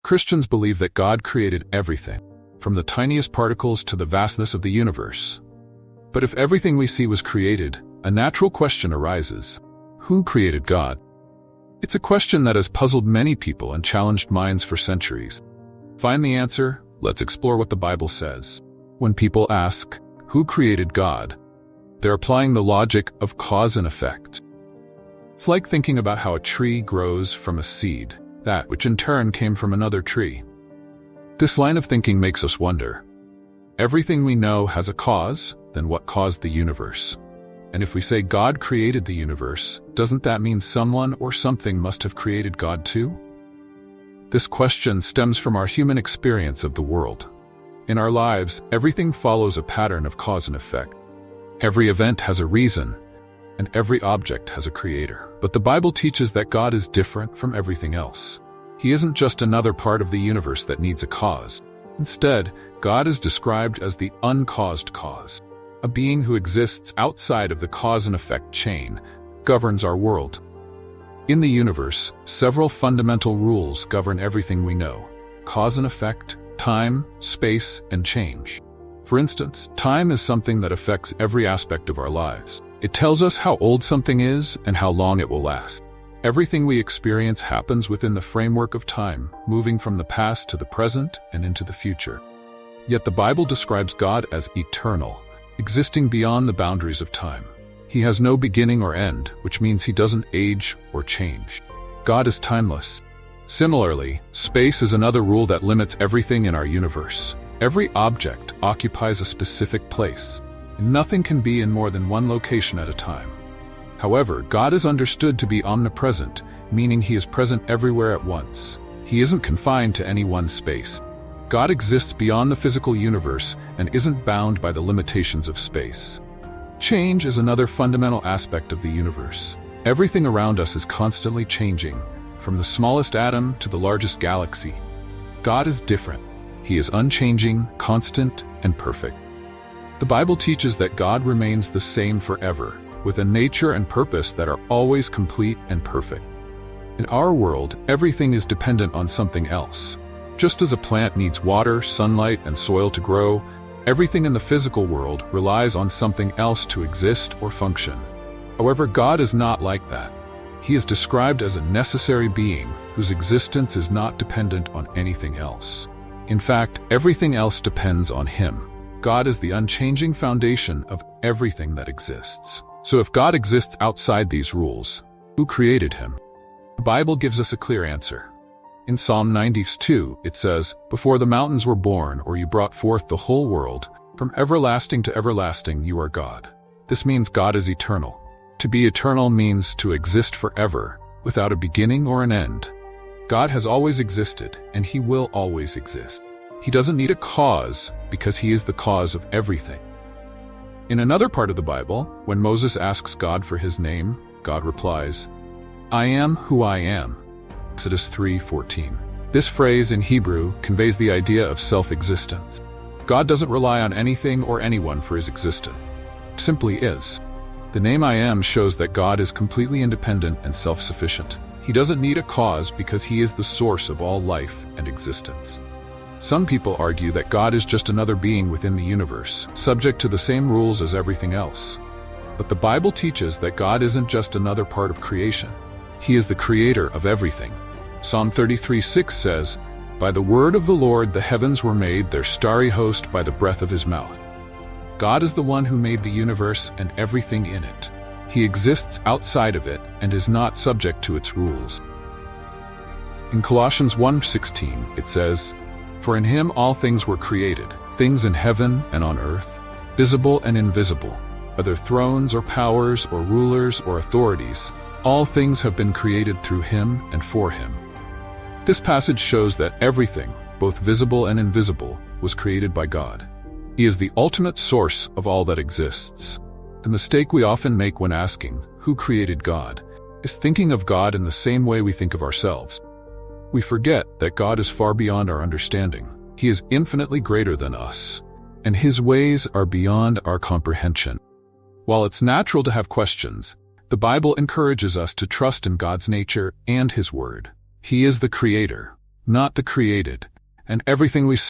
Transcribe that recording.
Christians believe that God created everything, from the tiniest particles to the vastness of the universe. But if everything we see was created, a natural question arises: who created God? It's a question that has puzzled many people and challenged minds for centuries. Find the answer? Let's explore what the Bible says. When people ask, who created God? They're applying the logic of cause and effect. It's like thinking about how a tree grows from a seed, that which in turn came from another tree. This line of thinking makes us wonder, everything we know has a cause, then what caused the universe? And if we say God created the universe, doesn't that mean someone or something must have created God too? This question stems from our human experience of the world. In our lives, everything follows a pattern of cause and effect. Every event has a reason, and every object has a creator. But the Bible teaches that God is different from everything else. He isn't just another part of the universe that needs a cause. Instead, God is described as the uncaused cause, a being who exists outside of the cause and effect chain, governs our world. In the universe, several fundamental rules govern everything we know: cause and effect, time, space, and change. For instance, time is something that affects every aspect of our lives. It tells us how old something is and how long it will last. Everything we experience happens within the framework of time, moving from the past to the present and into the future. Yet the Bible describes God as eternal, existing beyond the boundaries of time. He has no beginning or end, which means he doesn't age or change. God is timeless. Similarly, space is another rule that limits everything in our universe. Every object occupies a specific place, and nothing can be in more than one location at a time. However, God is understood to be omnipresent, meaning he is present everywhere at once. He isn't confined to any one space. God exists beyond the physical universe and isn't bound by the limitations of space. Change is another fundamental aspect of the universe. Everything around us is constantly changing, from the smallest atom to the largest galaxy. God is different. He is unchanging, constant, and perfect. The Bible teaches that God remains the same forever, with a nature and purpose that are always complete and perfect. In our world, everything is dependent on something else. Just as a plant needs water, sunlight, and soil to grow, everything in the physical world relies on something else to exist or function. However, God is not like that. He is described as a necessary being whose existence is not dependent on anything else. In fact, everything else depends on him. God is the unchanging foundation of everything that exists. So if God exists outside these rules, who created him? The Bible gives us a clear answer. In Psalm 92, it says, "Before the mountains were born, or you brought forth the whole world, from everlasting to everlasting you are God." This means God is eternal. To be eternal means to exist forever, without a beginning or an end. God has always existed, and he will always exist. He doesn't need a cause, because he is the cause of everything. In another part of the Bible, when Moses asks God for his name, God replies, "I am who I am." Exodus 3:14. This phrase in Hebrew conveys the idea of self-existence. God doesn't rely on anything or anyone for his existence. It simply is. The name I am shows that God is completely independent and self-sufficient. He doesn't need a cause because he is the source of all life and existence. Some people argue that God is just another being within the universe, subject to the same rules as everything else. But the Bible teaches that God isn't just another part of creation. He is the creator of everything. Psalm 33:6 says, "By the word of the Lord the heavens were made, their starry host by the breath of his mouth." God is the one who made the universe and everything in it. He exists outside of it and is not subject to its rules. In Colossians 1:16, it says, "For in him all things were created, things in heaven and on earth, visible and invisible, whether thrones or powers or rulers or authorities, all things have been created through him and for him." This passage shows that everything, both visible and invisible, was created by God. He is the ultimate source of all that exists. The mistake we often make when asking, "Who created God?" is thinking of God in the same way we think of ourselves. We forget that God is far beyond our understanding. He is infinitely greater than us, and his ways are beyond our comprehension. While it's natural to have questions, the Bible encourages us to trust in God's nature and his word. He is the creator, not the created, and everything we